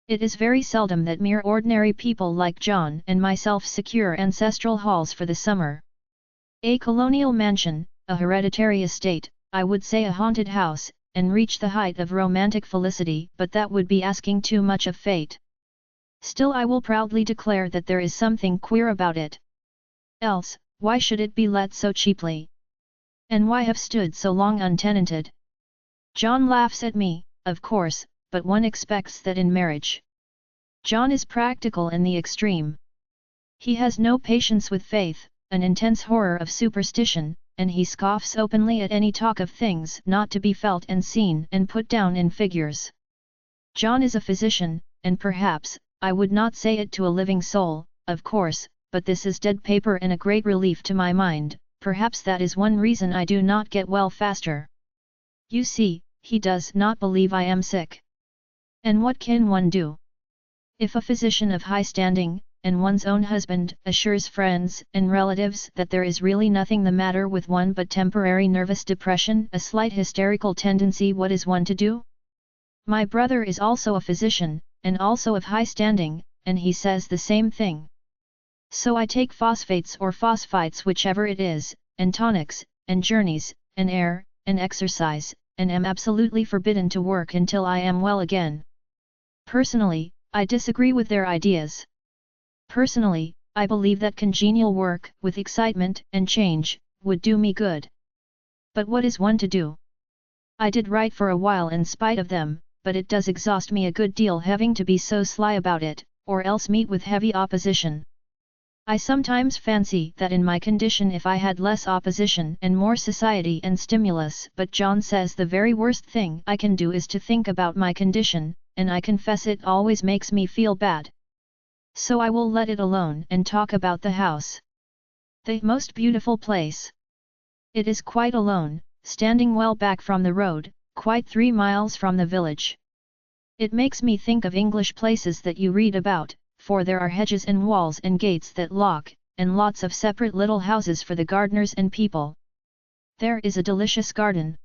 It is very seldom that mere ordinary people like John and myself secure ancestral halls for the summer. A colonial mansion, a hereditary estate, I would say a haunted house, and reach the height of romantic felicity, but that would be asking too much of fate. Still, I will proudly declare that there is something queer about it. Else, why should it be let so cheaply? And why have stood so long untenanted? John laughs at me, of course, but one expects that in marriage. John is practical in the extreme. He has no patience with faith, an intense horror of superstition, and he scoffs openly at any talk of things not to be felt and seen and put down in figures. John is a physician, and perhaps, I would not say it to a living soul, of course, but this is dead paper and a great relief to my mind. Perhaps that is one reason I do not get well faster. You see, he does not believe I am sick. And what can one do? If a physician of high standing, and one's own husband, assures friends and relatives that there is really nothing the matter with one but temporary nervous depression, a slight hysterical tendency, what is one to do? My brother is also a physician, and also of high standing, and he says the same thing. So I take phosphates or phosphites, whichever it is, and tonics, and journeys, and air, and exercise, and am absolutely forbidden to work until I am well again. Personally, I disagree with their ideas. Personally, I believe that congenial work, with excitement and change, would do me good. But what is one to do? I did write for a while in spite of them, but it does exhaust me a good deal having to be so sly about it, or else meet with heavy opposition. I sometimes fancy that in my condition if I had less opposition and more society and stimulus, but John says the very worst thing I can do is to think about my condition, and I confess it always makes me feel bad. So I will let it alone and talk about the house. The most beautiful place. It is quite alone, standing well back from the road, quite 3 miles from the village. It makes me think of English places that you read about, for there are hedges and walls and gates that lock, and lots of separate little houses for the gardeners and people. There is a delicious garden.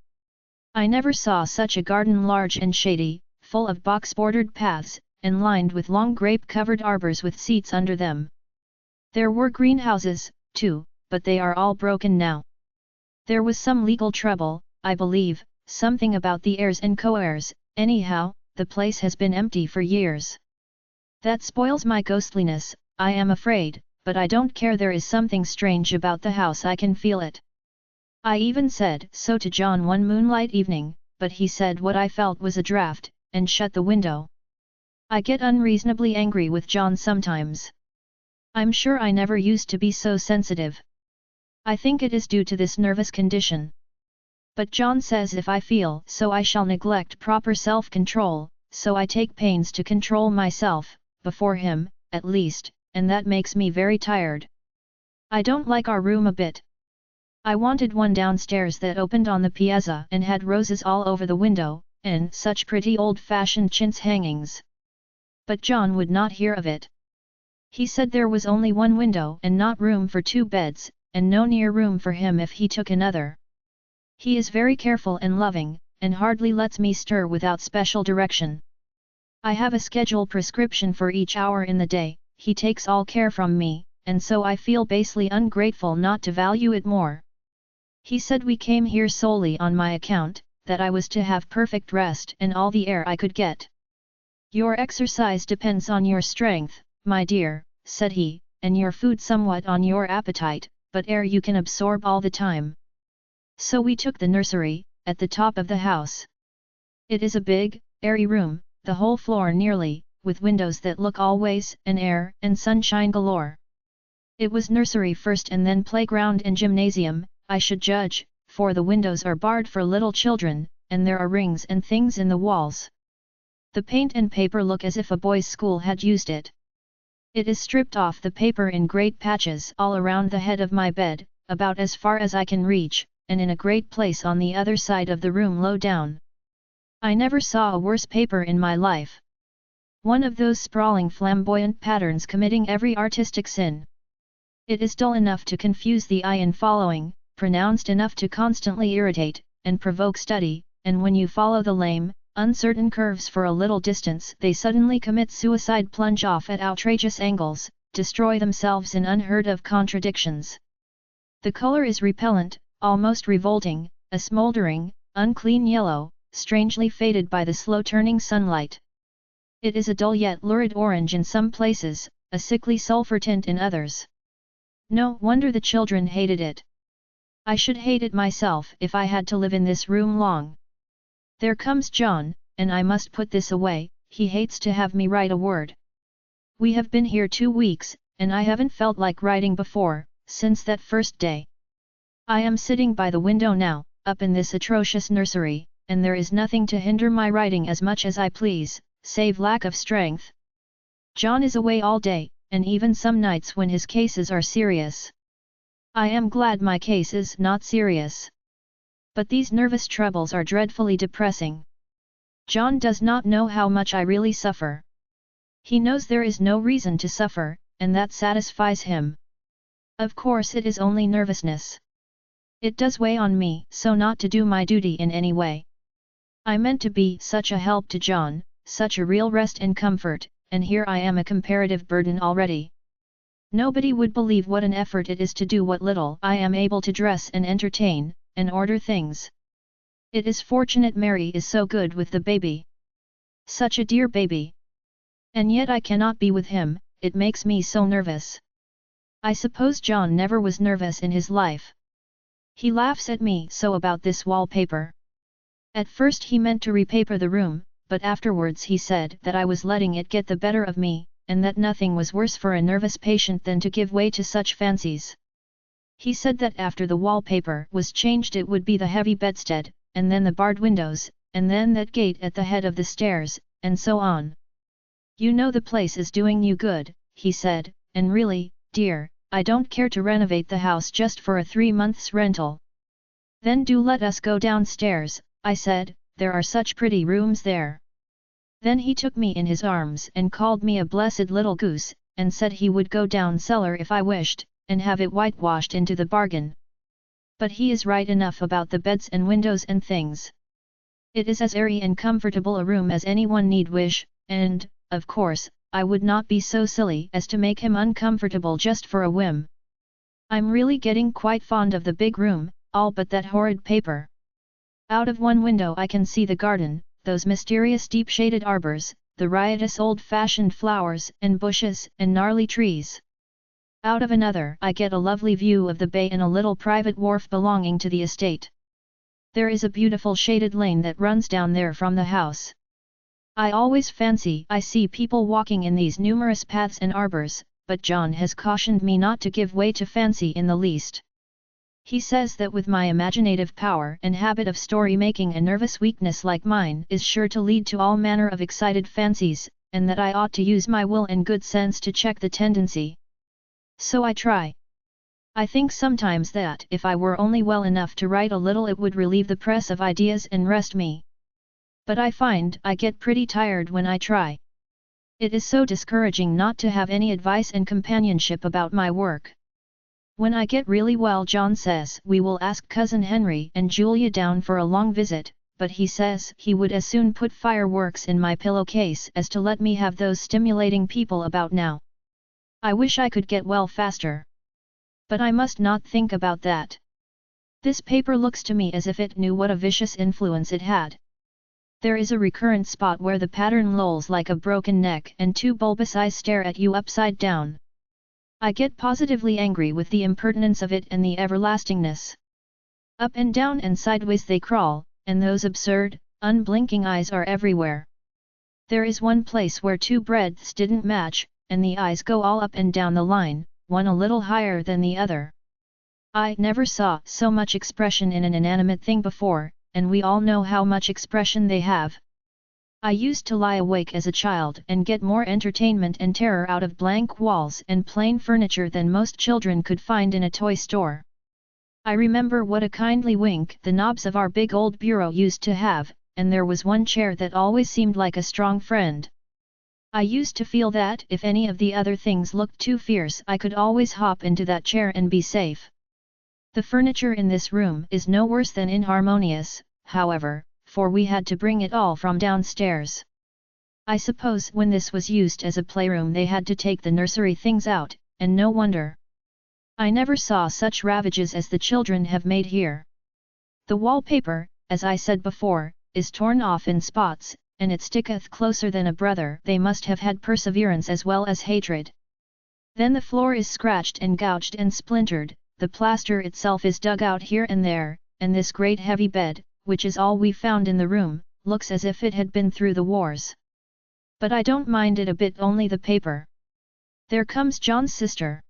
I never saw such a garden, large and shady, full of box-bordered paths, and lined with long grape-covered arbors with seats under them. There were greenhouses, too, but they are all broken now. There was some legal trouble, I believe, something about the heirs and co-heirs. Anyhow, the place has been empty for years. That spoils my ghostliness, I am afraid, but I don't care. There is something strange about the house, I can feel it. I even said so to John one moonlight evening, but he said what I felt was a draught, and shut the window. I get unreasonably angry with John sometimes. I'm sure I never used to be so sensitive. I think it is due to this nervous condition. But John says if I feel so I shall neglect proper self-control, so I take pains to control myself, before him, at least, and that makes me very tired. I don't like our room a bit. I wanted one downstairs that opened on the piazza and had roses all over the window, and such pretty old-fashioned chintz hangings. But John would not hear of it. He said there was only one window and not room for 2 beds, and no near room for him if he took another. He is very careful and loving, and hardly lets me stir without special direction. I have a schedule prescription for each hour in the day. He takes all care from me, and so I feel basely ungrateful not to value it more. He said we came here solely on my account, that I was to have perfect rest and all the air I could get. Your exercise depends on your strength, my dear, said he, and your food somewhat on your appetite, but air you can absorb all the time. So we took the nursery, at the top of the house. It is a big, airy room, the whole floor nearly, with windows that look always, and air and sunshine galore. It was nursery first and then playground and gymnasium, I should judge, for the windows are barred for little children, and there are rings and things in the walls. The paint and paper look as if a boys' school had used it. It is stripped off the paper in great patches all around the head of my bed, about as far as I can reach, and in a great place on the other side of the room low down. I never saw a worse paper in my life. One of those sprawling flamboyant patterns committing every artistic sin. It is dull enough to confuse the eye in following, pronounced enough to constantly irritate, and provoke study, and when you follow the lame, uncertain curves for a little distance. They suddenly commit suicide, plunge off at outrageous angles, destroy themselves in unheard of contradictions. The color is repellent, almost revolting, a smoldering, unclean yellow, strangely faded by the slow-turning sunlight. It is a dull yet lurid orange in some places, a sickly sulfur tint in others. No wonder the children hated it. I should hate it myself if I had to live in this room long. There comes John, and I must put this away. He hates to have me write a word. We have been here 2 weeks, and I haven't felt like writing before, since that first day. I am sitting by the window now, up in this atrocious nursery, and there is nothing to hinder my writing as much as I please, save lack of strength. John is away all day, and even some nights when his cases are serious. I am glad my case is not serious. But these nervous troubles are dreadfully depressing. John does not know how much I really suffer. He knows there is no reason to suffer, and that satisfies him. Of course it is only nervousness. It does weigh on me so not to do my duty in any way. I meant to be such a help to John, such a real rest and comfort, and here I am a comparative burden already. Nobody would believe what an effort it is to do what little I am able to dress and entertain, and order things. It is fortunate Mary is so good with the baby. Such a dear baby. And yet I cannot be with him, it makes me so nervous. I suppose John never was nervous in his life. He laughs at me so about this wallpaper. At first he meant to repaper the room, but afterwards he said that I was letting it get the better of me, and that nothing was worse for a nervous patient than to give way to such fancies. He said that after the wallpaper was changed it would be the heavy bedstead, and then the barred windows, and then that gate at the head of the stairs, and so on. You know the place is doing you good, he said, and really, dear, I don't care to renovate the house just for a 3 months rental. Then do let us go downstairs, I said, there are such pretty rooms there. Then he took me in his arms and called me a blessed little goose, and said he would go down cellar if I wished, and have it whitewashed into the bargain. But he is right enough about the beds and windows and things. It is as airy and comfortable a room as anyone need wish, and, of course, I would not be so silly as to make him uncomfortable just for a whim. I'm really getting quite fond of the big room, all but that horrid paper. Out of one window I can see the garden, those mysterious deep-shaded arbors, the riotous old-fashioned flowers and bushes and gnarly trees. Out of another I get a lovely view of the bay and a little private wharf belonging to the estate. There is a beautiful shaded lane that runs down there from the house. I always fancy I see people walking in these numerous paths and arbors, but John has cautioned me not to give way to fancy in the least. He says that with my imaginative power and habit of story-making a nervous weakness like mine is sure to lead to all manner of excited fancies, and that I ought to use my will and good sense to check the tendency. So I try. I think sometimes that if I were only well enough to write a little it would relieve the press of ideas and rest me. But I find I get pretty tired when I try. It is so discouraging not to have any advice and companionship about my work. When I get really well, John says we will ask Cousin Henry and Julia down for a long visit, but he says he would as soon put fireworks in my pillowcase as to let me have those stimulating people about now. I wish I could get well faster. But I must not think about that. This paper looks to me as if it knew what a vicious influence it had. There is a recurrent spot where the pattern lolls like a broken neck and 2 bulbous eyes stare at you upside down. I get positively angry with the impertinence of it and the everlastingness. Up and down and sideways they crawl, and those absurd, unblinking eyes are everywhere. There is one place where 2 breadths didn't match, and the eyes go all up and down the line, one a little higher than the other. I never saw so much expression in an inanimate thing before, and we all know how much expression they have. I used to lie awake as a child and get more entertainment and terror out of blank walls and plain furniture than most children could find in a toy store. I remember what a kindly wink the knobs of our big old bureau used to have, and there was one chair that always seemed like a strong friend. I used to feel that if any of the other things looked too fierce I could always hop into that chair and be safe. The furniture in this room is no worse than inharmonious, however, for we had to bring it all from downstairs. I suppose when this was used as a playroom they had to take the nursery things out, and no wonder. I never saw such ravages as the children have made here. The wallpaper, as I said before, is torn off in spots, and it sticketh closer than a brother. They must have had perseverance as well as hatred. Then the floor is scratched and gouged and splintered, the plaster itself is dug out here and there, and this great heavy bed, which is all we found in the room, looks as if it had been through the wars. But I don't mind it a bit, only the paper. There comes John's sister.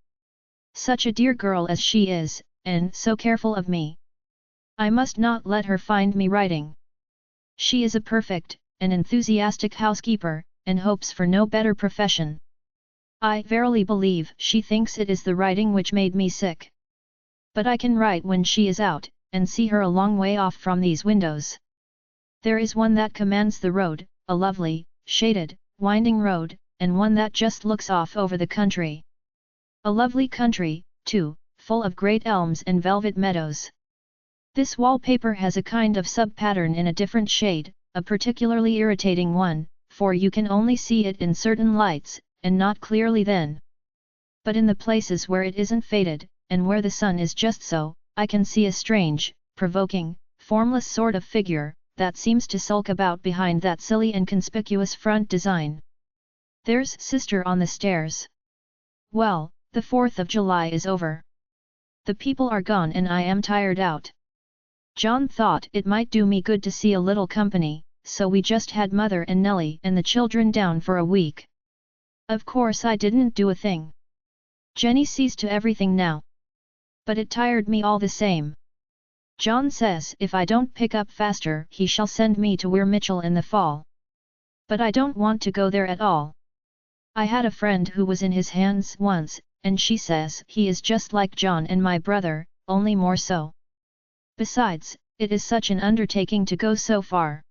Such a dear girl as she is, and so careful of me. I must not let her find me writing. She is a perfect, an enthusiastic housekeeper, and hopes for no better profession. I verily believe she thinks it is the writing which made me sick. But I can write when she is out, and see her a long way off from these windows. There is one that commands the road, a lovely, shaded, winding road, and one that just looks off over the country. A lovely country, too, full of great elms and velvet meadows. This wallpaper has a kind of sub-pattern in a different shade, a particularly irritating one, for you can only see it in certain lights, and not clearly then. But in the places where it isn't faded, and where the sun is just so, I can see a strange, provoking, formless sort of figure, that seems to sulk about behind that silly and conspicuous front design. There's sister on the stairs. Well, the 4th of July is over. The people are gone and I am tired out. John thought it might do me good to see a little company, so we just had Mother and Nellie and the children down for a week. Of course I didn't do a thing. Jenny sees to everything now. But it tired me all the same. John says if I don't pick up faster he shall send me to Weir Mitchell in the fall. But I don't want to go there at all. I had a friend who was in his hands once, and she says he is just like John and my brother, only more so. Besides, it is such an undertaking to go so far.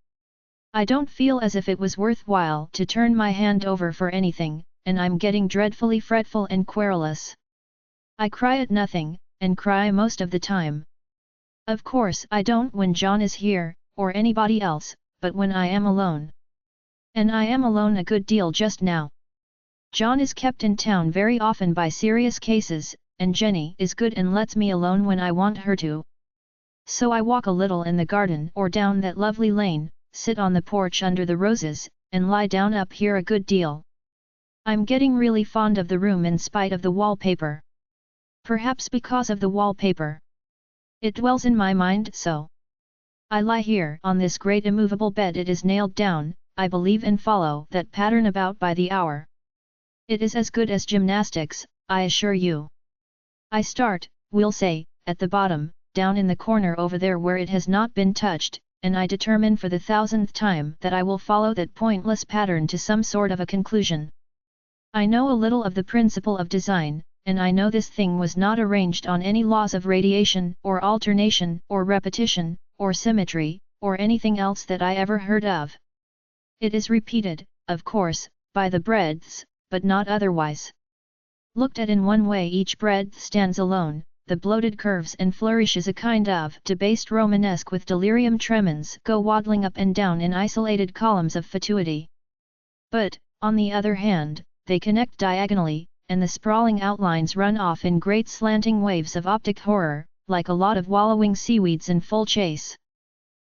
I don't feel as if it was worthwhile to turn my hand over for anything, and I'm getting dreadfully fretful and querulous. I cry at nothing, and cry most of the time. Of course I don't when John is here, or anybody else, but when I am alone. And I am alone a good deal just now. John is kept in town very often by serious cases, and Jenny is good and lets me alone when I want her to. So I walk a little in the garden or down that lovely lane, sit on the porch under the roses, and lie down up here a good deal. I'm getting really fond of the room in spite of the wallpaper. Perhaps because of the wallpaper. It dwells in my mind so. I lie here on this great immovable bed. It is nailed down, I believe, and follow that pattern about by the hour. It is as good as gymnastics, I assure you. I start, we'll say, at the bottom, down in the corner over there where it has not been touched, and I determine for the 1000th time that I will follow that pointless pattern to some sort of a conclusion. I know a little of the principle of design, and I know this thing was not arranged on any laws of radiation, or alternation, or repetition, or symmetry, or anything else that I ever heard of. It is repeated, of course, by the breadths, but not otherwise. Looked at in one way each breadth stands alone, the bloated curves and flourishes a kind of debased Romanesque with delirium tremens go waddling up and down in isolated columns of fatuity. But, on the other hand, they connect diagonally, and the sprawling outlines run off in great slanting waves of optic horror, like a lot of wallowing seaweeds in full chase.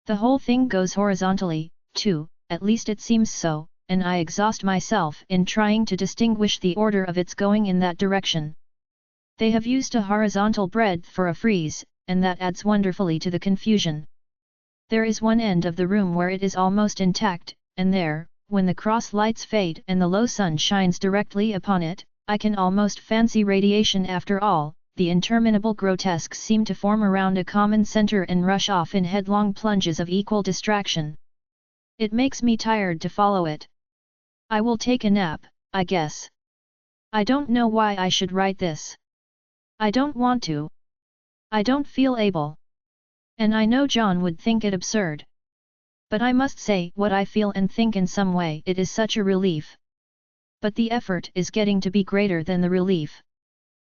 The whole thing goes horizontally, too, at least it seems so, and I exhaust myself in trying to distinguish the order of its going in that direction. They have used a horizontal breadth for a frieze, and that adds wonderfully to the confusion. There is one end of the room where it is almost intact, and there, when the cross lights fade and the low sun shines directly upon it, I can almost fancy radiation after all. The interminable grotesques seem to form around a common center and rush off in headlong plunges of equal distraction. It makes me tired to follow it. I will take a nap, I guess. I don't know why I should write this. I don't want to. I don't feel able. And I know John would think it absurd. But I must say what I feel and think in some way. It is such a relief. But the effort is getting to be greater than the relief.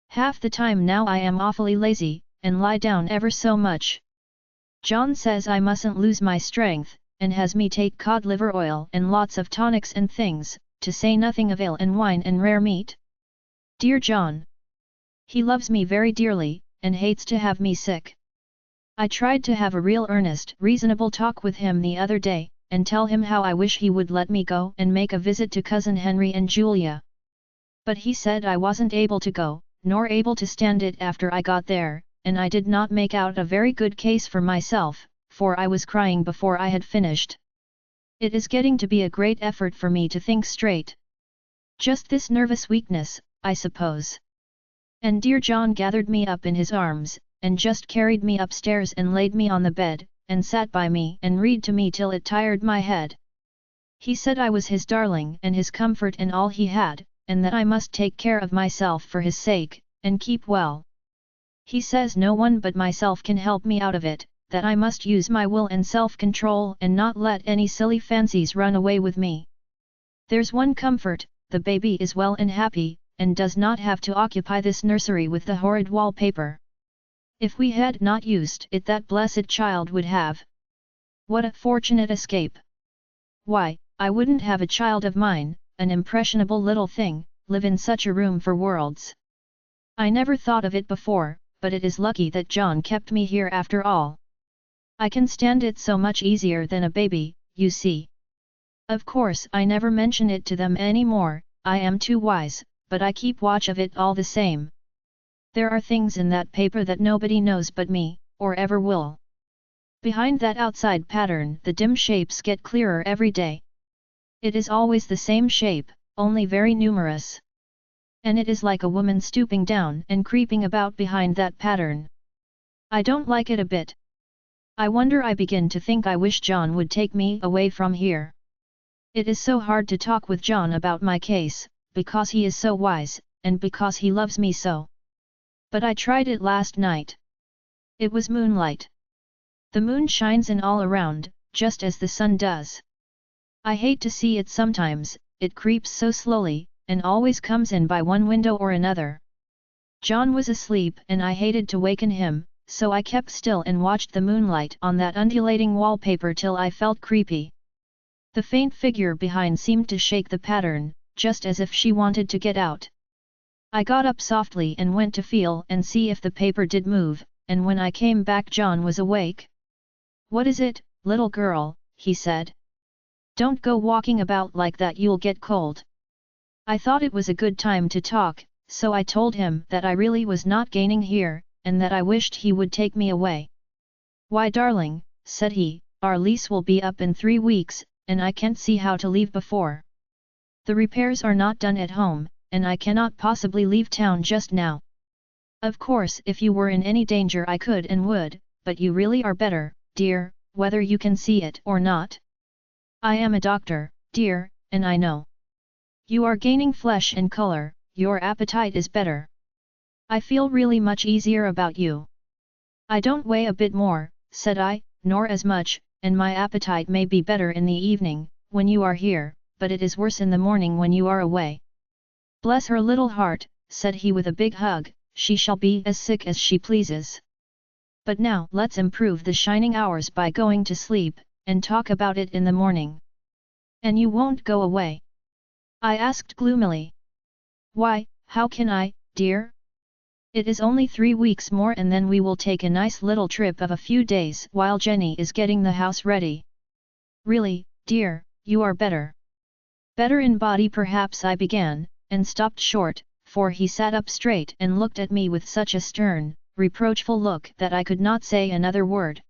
Half the time now I am awfully lazy, and lie down ever so much. John says I mustn't lose my strength, and has me take cod liver oil and lots of tonics and things, to say nothing of ale and wine and rare meat? Dear John! He loves me very dearly, and hates to have me sick. I tried to have a real earnest, reasonable talk with him the other day, and tell him how I wish he would let me go and make a visit to Cousin Henry and Julia. But he said I wasn't able to go, nor able to stand it after I got there, and I did not make out a very good case for myself, for I was crying before I had finished. It is getting to be a great effort for me to think straight. Just this nervous weakness, I suppose. And dear John gathered me up in his arms, and just carried me upstairs and laid me on the bed, and sat by me and read to me till it tired my head. He said I was his darling and his comfort and all he had, and that I must take care of myself for his sake, and keep well. He says no one but myself can help me out of it, that I must use my will and self-control and not let any silly fancies run away with me. There's one comfort, the baby is well and happy, and does not have to occupy this nursery with the horrid wallpaper. If we had not used it, that blessed child would have. What a fortunate escape! Why, I wouldn't have a child of mine, an impressionable little thing, live in such a room for worlds. I never thought of it before, but it is lucky that John kept me here after all. I can stand it so much easier than a baby, you see. Of course I never mention it to them any more, I am too wise, but I keep watch of it all the same. There are things in that paper that nobody knows but me, or ever will. Behind that outside pattern the dim shapes get clearer every day. It is always the same shape, only very numerous. And it is like a woman stooping down and creeping about behind that pattern. I don't like it a bit. I begin to think I wish John would take me away from here. It is so hard to talk with John about my case, because he is so wise, and because he loves me so. But I tried it last night. It was moonlight. The moon shines in all around, just as the sun does. I hate to see it sometimes, it creeps so slowly, and always comes in by one window or another. John was asleep and I hated to waken him, so I kept still and watched the moonlight on that undulating wallpaper till I felt creepy. The faint figure behind seemed to shake the pattern, just as if she wanted to get out. I got up softly and went to feel and see if the paper did move, and when I came back John was awake. "What is it, little girl?" he said. "Don't go walking about like that, you'll get cold." I thought it was a good time to talk, so I told him that I really was not gaining here, and that I wished he would take me away. "Why, darling," said he, "our lease will be up in 3 weeks, and I can't see how to leave before. The repairs are not done at home, and I cannot possibly leave town just now. Of course if you were in any danger I could and would, but you really are better, dear, whether you can see it or not. I am a doctor, dear, and I know. You are gaining flesh and color, your appetite is better. I feel really much easier about you. I don't weigh a bit more," said I, "nor as much, and my appetite may be better in the evening, when you are here, but it is worse in the morning when you are away." "Bless her little heart," said he with a big hug, "she shall be as sick as she pleases. But now let's improve the shining hours by going to sleep, and talk about it in the morning." "And you won't go away?" I asked gloomily. "Why, how can I, dear? It is only 3 weeks more and then we will take a nice little trip of a few days while Jenny is getting the house ready." "Really, dear, you are better." "Better in body perhaps," I began, and stopped short, for he sat up straight and looked at me with such a stern, reproachful look that I could not say another word.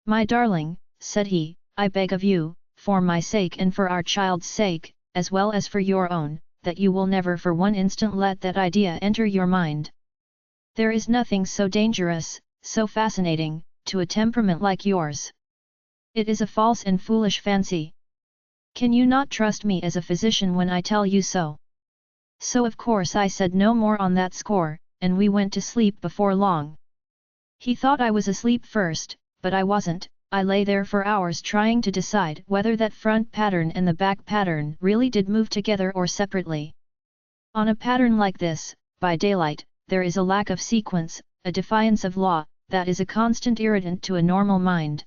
"My darling," said he, "I beg of you, for my sake and for our child's sake, as well as for your own, that you will never for one instant let that idea enter your mind. There is nothing so dangerous, so fascinating, to a temperament like yours. It is a false and foolish fancy. Can you not trust me as a physician when I tell you so?" So of course I said no more on that score, and we went to sleep before long. He thought I was asleep first, but I wasn't. I lay there for hours trying to decide whether that front pattern and the back pattern really did move together or separately. On a pattern like this, by daylight, there is a lack of sequence, a defiance of law, that is a constant irritant to a normal mind.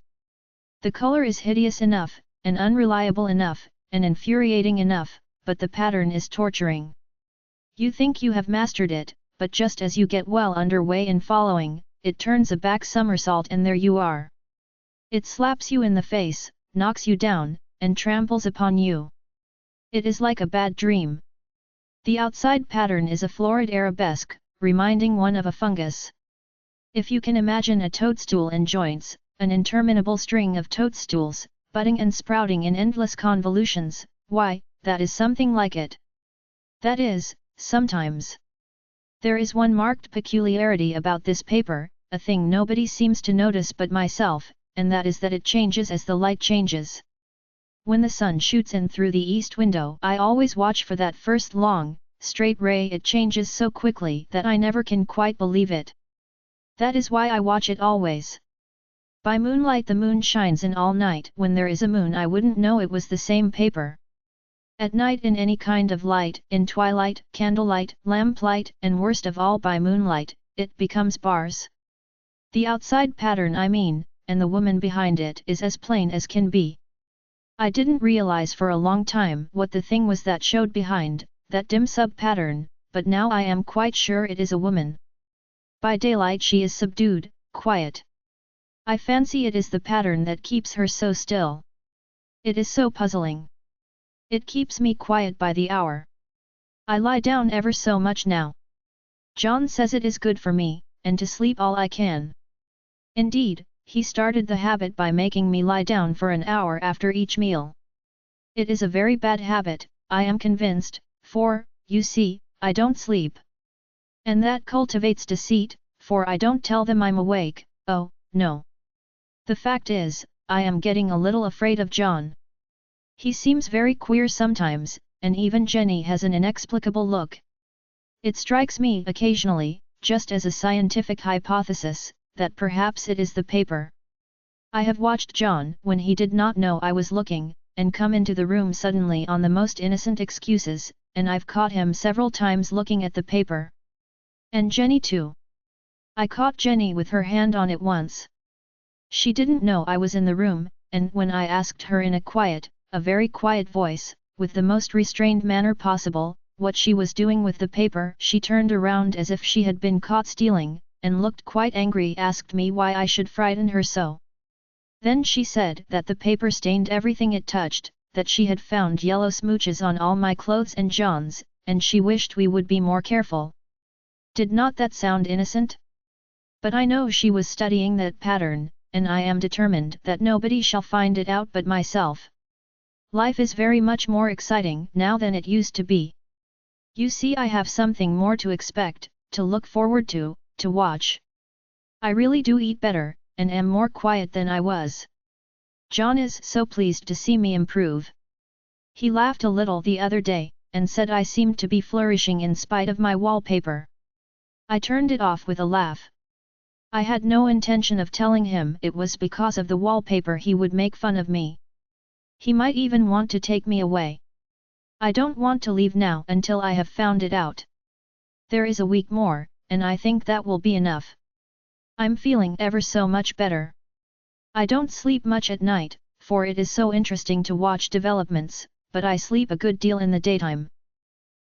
The color is hideous enough, and unreliable enough, and infuriating enough, but the pattern is torturing. You think you have mastered it, but just as you get well underway in following, it turns a back somersault and there you are. It slaps you in the face, knocks you down, and tramples upon you. It is like a bad dream. The outside pattern is a florid arabesque, reminding one of a fungus. If you can imagine a toadstool in joints, an interminable string of toadstools, budding and sprouting in endless convolutions, why, that is something like it. That is, sometimes. There is one marked peculiarity about this paper, a thing nobody seems to notice but myself, and that is that it changes as the light changes. When the sun shoots in through the east window, I always watch for that first long, straight ray. It changes so quickly that I never can quite believe it. That is why I watch it always. By moonlight the moon shines in all night. When there is a moon I wouldn't know it was the same paper. At night in any kind of light, in twilight, candlelight, lamplight, and worst of all by moonlight, it becomes bars. The outside pattern I mean, and the woman behind it is as plain as can be. I didn't realize for a long time what the thing was that showed behind, that dim sub-pattern, but now I am quite sure it is a woman. By daylight she is subdued, quiet. I fancy it is the pattern that keeps her so still. It is so puzzling. It keeps me quiet by the hour. I lie down ever so much now. John says it is good for me, and to sleep all I can. Indeed, he started the habit by making me lie down for an hour after each meal. It is a very bad habit, I am convinced, for, you see, I don't sleep. And that cultivates deceit, for I don't tell them I'm awake. Oh, no. The fact is, I am getting a little afraid of John. He seems very queer sometimes, and even Jenny has an inexplicable look. It strikes me occasionally, just as a scientific hypothesis, that perhaps it is the paper. I have watched John when he did not know I was looking, and come into the room suddenly on the most innocent excuses, and I've caught him several times looking at the paper. And Jenny too. I caught Jenny with her hand on it once. She didn't know I was in the room, and when I asked her in a very quiet voice, with the most restrained manner possible, what she was doing with the paper, she turned around as if she had been caught stealing, and looked quite angry, asked me why I should frighten her so. Then she said that the paper stained everything it touched, that she had found yellow smooches on all my clothes and John's, and she wished we would be more careful. Did not that sound innocent? But I know she was studying that pattern, and I am determined that nobody shall find it out but myself. Life is very much more exciting now than it used to be. You see, I have something more to expect, to look forward to watch. I really do eat better, and am more quiet than I was. John is so pleased to see me improve. He laughed a little the other day, and said I seemed to be flourishing in spite of my wallpaper. I turned it off with a laugh. I had no intention of telling him it was because of the wallpaper. He would make fun of me. He might even want to take me away. I don't want to leave now until I have found it out. There is a week more, and I think that will be enough. I'm feeling ever so much better. I don't sleep much at night, for it is so interesting to watch developments, but I sleep a good deal in the daytime.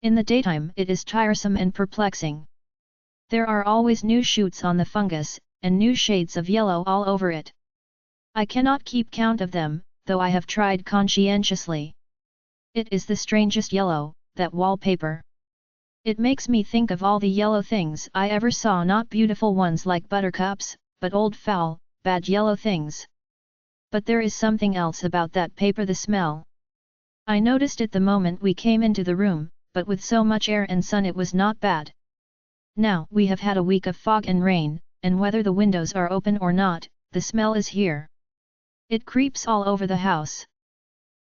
In the daytime it is tiresome and perplexing. There are always new shoots on the fungus, and new shades of yellow all over it. I cannot keep count of them, though I have tried conscientiously. It is the strangest yellow, that wallpaper. It makes me think of all the yellow things I ever saw, not beautiful ones like buttercups, but old foul, bad yellow things. But there is something else about that paper, the smell. I noticed it the moment we came into the room, but with so much air and sun it was not bad. Now we have had a week of fog and rain, and whether the windows are open or not, the smell is here. It creeps all over the house.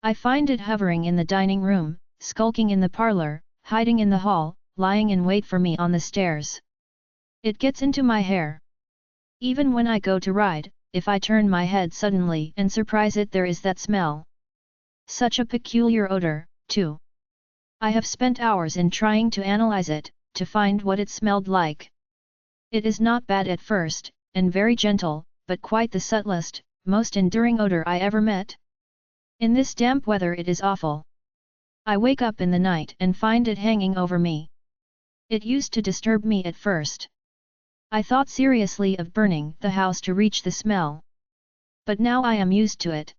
I find it hovering in the dining room, skulking in the parlor, hiding in the hall, lying in wait for me on the stairs. It gets into my hair. Even when I go to ride, if I turn my head suddenly and surprise it, there is that smell. Such a peculiar odor, too. I have spent hours in trying to analyze it, to find what it smelled like. It is not bad at first, and very gentle, but quite the subtlest, most enduring odor I ever met. In this damp weather it is awful. I wake up in the night and find it hanging over me. It used to disturb me at first. I thought seriously of burning the house to reach the smell. But now I am used to it.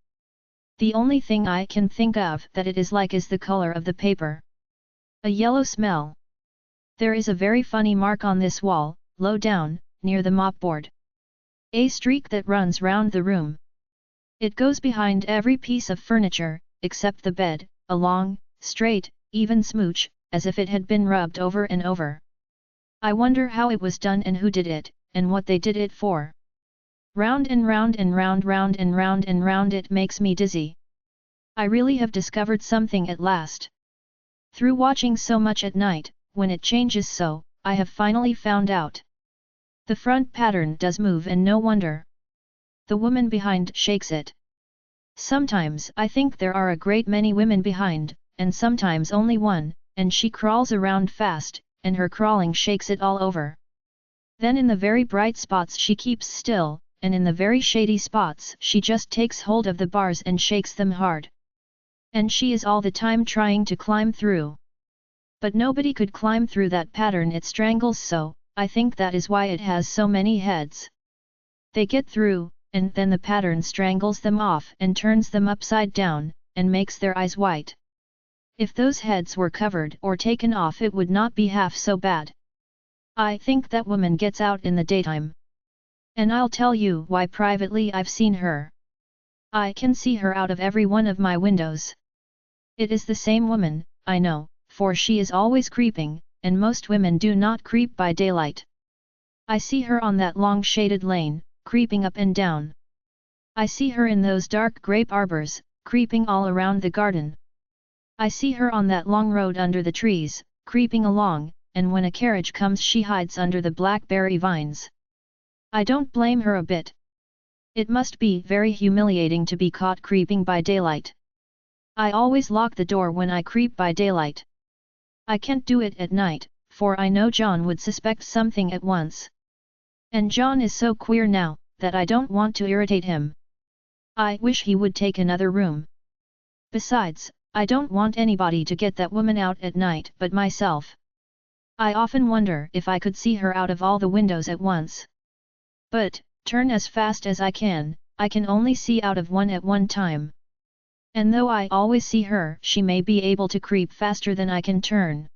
The only thing I can think of that it is like is the color of the paper. A yellow smell. There is a very funny mark on this wall, low down, near the mopboard. A streak that runs round the room. It goes behind every piece of furniture, except the bed, a long, straight, even smooch, as if it had been rubbed over and over. I wonder how it was done and who did it, and what they did it for. Round and round and round, round and round and round, it makes me dizzy. I really have discovered something at last. Through watching so much at night, when it changes so, I have finally found out. The front pattern does move, and no wonder. The woman behind shakes it. Sometimes I think there are a great many women behind, and sometimes only one, and she crawls around fast, and her crawling shakes it all over. Then in the very bright spots she keeps still, and in the very shady spots she just takes hold of the bars and shakes them hard. And she is all the time trying to climb through. But nobody could climb through that pattern, it strangles so. I think that is why it has so many heads. They get through, and then the pattern strangles them off and turns them upside down, and makes their eyes white. If those heads were covered or taken off, it would not be half so bad. I think that woman gets out in the daytime. And I'll tell you why privately I've seen her. I can see her out of every one of my windows. It is the same woman, I know, for she is always creeping, and most women do not creep by daylight. I see her on that long shaded lane, creeping up and down. I see her in those dark grape arbors, creeping all around the garden. I see her on that long road under the trees, creeping along, and when a carriage comes she hides under the blackberry vines. I don't blame her a bit. It must be very humiliating to be caught creeping by daylight. I always lock the door when I creep by daylight. I can't do it at night, for I know John would suspect something at once. And John is so queer now, that I don't want to irritate him. I wish he would take another room. Besides, I don't want anybody to get that woman out at night but myself. I often wonder if I could see her out of all the windows at once. But, turn as fast as I can only see out of one at one time. And though I always see her, she may be able to creep faster than I can turn.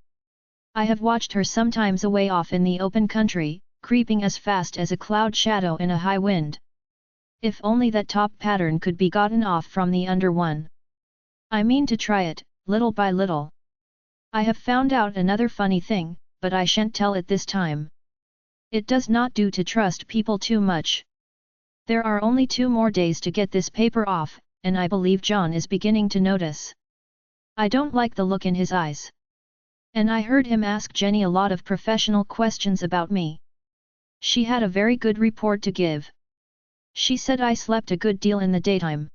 I have watched her sometimes away off in the open country, creeping as fast as a cloud shadow in a high wind. If only that top pattern could be gotten off from the under one. I mean to try it, little by little. I have found out another funny thing, but I shan't tell it this time. It does not do to trust people too much. There are only 2 more days to get this paper off, and I believe John is beginning to notice. I don't like the look in his eyes. And I heard him ask Jenny a lot of professional questions about me. She had a very good report to give. She said I slept a good deal in the daytime.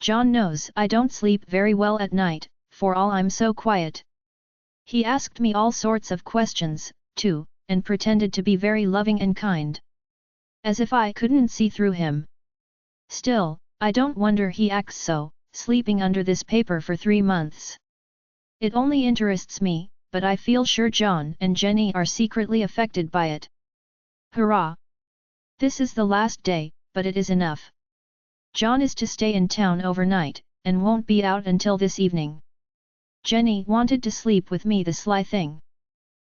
John knows I don't sleep very well at night, for all I'm so quiet. He asked me all sorts of questions, too, and pretended to be very loving and kind. As if I couldn't see through him. Still, I don't wonder he acts so, sleeping under this paper for 3 months. It only interests me, but I feel sure John and Jenny are secretly affected by it. Hurrah! This is the last day, but it is enough. John is to stay in town overnight, and won't be out until this evening. Jenny wanted to sleep with me, the sly thing.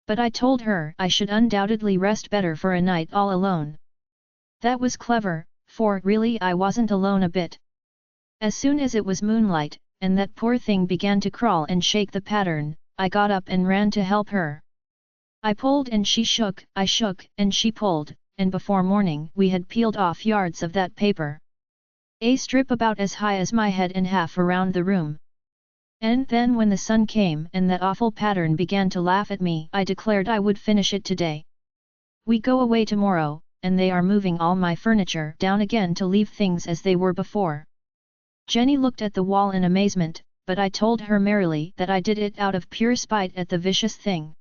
But I told her I should undoubtedly rest better for a night all alone. That was clever, for really I wasn't alone a bit. As soon as it was moonlight, and that poor thing began to crawl and shake the pattern, I got up and ran to help her. I pulled and she shook, I shook and she pulled, and before morning we had peeled off yards of that paper. A strip about as high as my head and half around the room. And then when the sun came and that awful pattern began to laugh at me, I declared I would finish it today. We go away tomorrow, and they are moving all my furniture down again to leave things as they were before. Jenny looked at the wall in amazement, but I told her merrily that I did it out of pure spite at the vicious thing.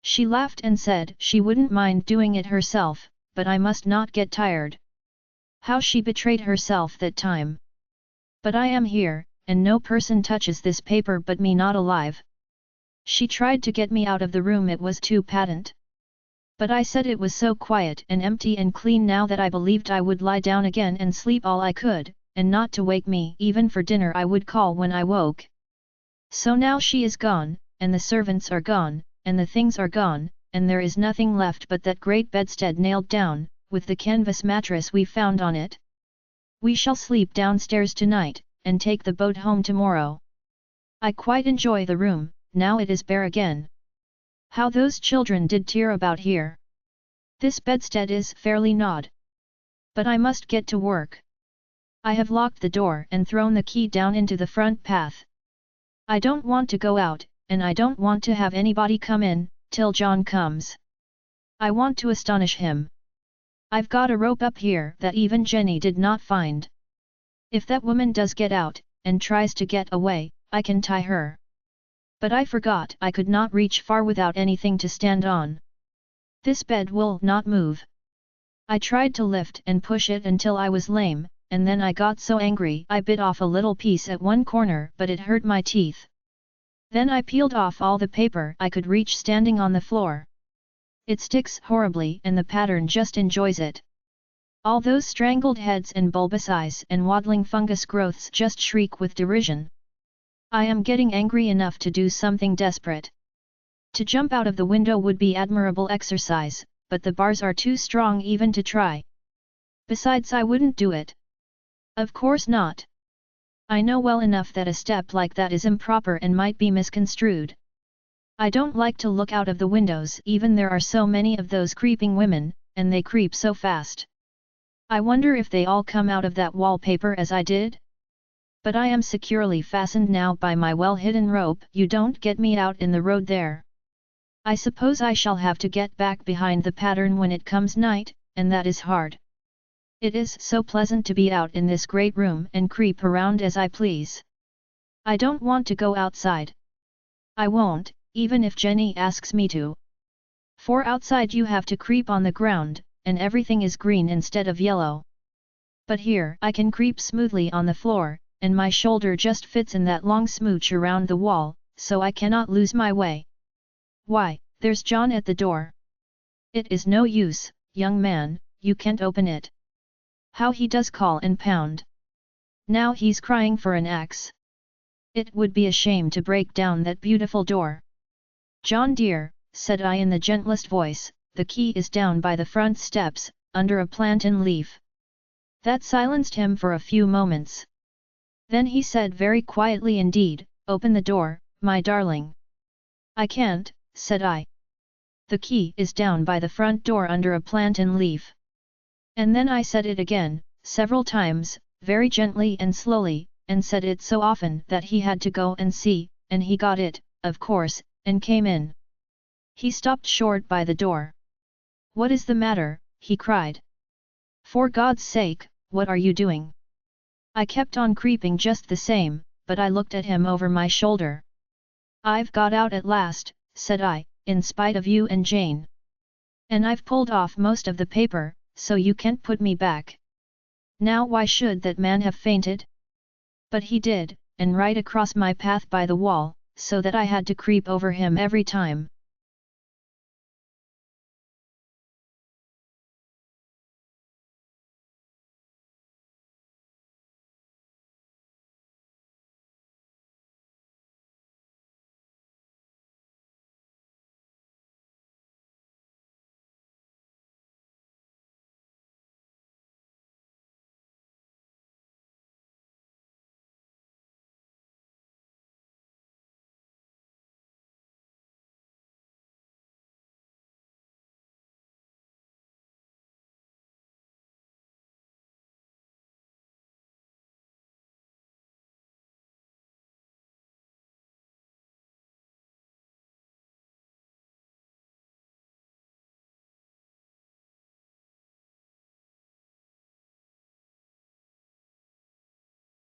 She laughed and said she wouldn't mind doing it herself, but I must not get tired. How she betrayed herself that time. But I am here, and no person touches this paper but me not alive. She tried to get me out of the room, it was too patent. But I said it was so quiet and empty and clean now that I believed I would lie down again and sleep all I could, and not to wake me even for dinner I would call when I woke. So now she is gone, and the servants are gone, and the things are gone, and there is nothing left but that great bedstead nailed down, with the canvas mattress we found on it. We shall sleep downstairs tonight, and take the boat home tomorrow. I quite enjoy the room, now it is bare again. How those children did tear about here! This bedstead is fairly gnawed. But I must get to work. I have locked the door and thrown the key down into the front path. I don't want to go out, and I don't want to have anybody come in, till John comes. I want to astonish him. I've got a rope up here that even Jenny did not find. If that woman does get out, and tries to get away, I can tie her. But I forgot I could not reach far without anything to stand on. This bed will not move. I tried to lift and push it until I was lame, and then I got so angry I bit off a little piece at one corner, but it hurt my teeth. Then I peeled off all the paper I could reach standing on the floor. It sticks horribly and the pattern just enjoys it. All those strangled heads and bulbous eyes and waddling fungus growths just shriek with derision. I am getting angry enough to do something desperate. To jump out of the window would be admirable exercise, but the bars are too strong even to try. Besides, I wouldn't do it. Of course not. I know well enough that a step like that is improper and might be misconstrued. I don't like to look out of the windows, even there are so many of those creeping women, and they creep so fast. I wonder if they all come out of that wallpaper as I did? But I am securely fastened now by my well-hidden rope. You don't get me out in the road there. I suppose I shall have to get back behind the pattern when it comes night, and that is hard. It is so pleasant to be out in this great room and creep around as I please. I don't want to go outside. I won't, even if Jenny asks me to. For outside you have to creep on the ground, and everything is green instead of yellow. But here I can creep smoothly on the floor, and my shoulder just fits in that long smooch around the wall, so I cannot lose my way. Why, there's John at the door. It is no use, young man, you can't open it. How he does call and pound. Now he's crying for an axe. It would be a shame to break down that beautiful door. John dear, said I in the gentlest voice, the key is down by the front steps, under a plantain leaf. That silenced him for a few moments. Then he said very quietly indeed, open the door, my darling. I can't, said I. The key is down by the front door under a plantain leaf. And then I said it again, several times, very gently and slowly, and said it so often that he had to go and see, and he got it, of course, and came in. He stopped short by the door. What is the matter? He cried. For God's sake, what are you doing? I kept on creeping just the same, but I looked at him over my shoulder. I've got out at last, said I, in spite of you and Jane. And I've pulled off most of the paper, so you can't put me back. Now why should that man have fainted? But he did, and right across my path by the wall, so that I had to creep over him every time.